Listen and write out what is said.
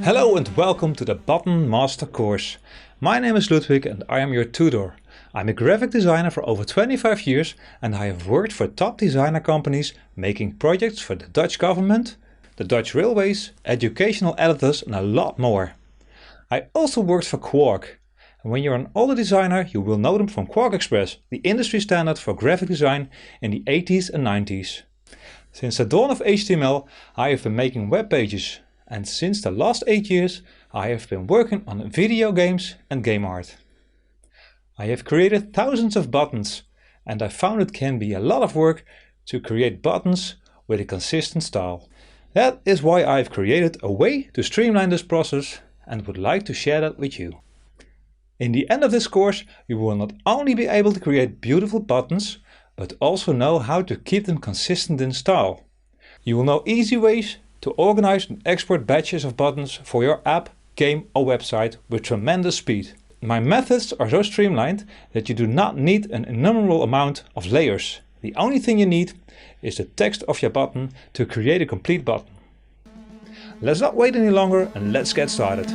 Hello and welcome to the Button Master course. My name is Ludwig and I am your tutor. I'm a graphic designer for over 25 years and I have worked for top designer companies making projects for the Dutch government, the Dutch railways, educational editors and a lot more. I also worked for Quark. And when you're an older designer, you will know them from Quark Express, the industry standard for graphic design in the 80s and 90s. Since the dawn of HTML, I have been making web pages. And since the last 8 years, I have been working on video games and game art. I have created thousands of buttons, and I found it can be a lot of work to create buttons with a consistent style. That is why I have created a way to streamline this process and would like to share that with you. In the end of this course, you will not only be able to create beautiful buttons, but also know how to keep them consistent in style. You will know easy ways to organize and export batches of buttons for your app, game or website with tremendous speed. My methods are so streamlined that you do not need an innumerable amount of layers. The only thing you need is the text of your button to create a complete button. Let's not wait any longer and let's get started.